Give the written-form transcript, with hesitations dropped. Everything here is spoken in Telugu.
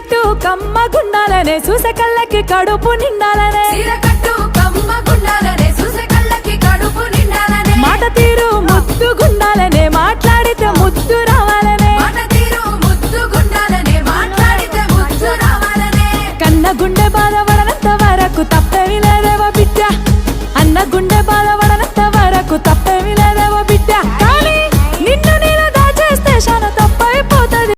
కట్టు కమ్మ గుండాలనే చూసే కళ్ళకి కడుపు నిండాలనే మాట తీరు ముద్దు గుండాలనే మాట్లాడితే ముద్దు రావాలనే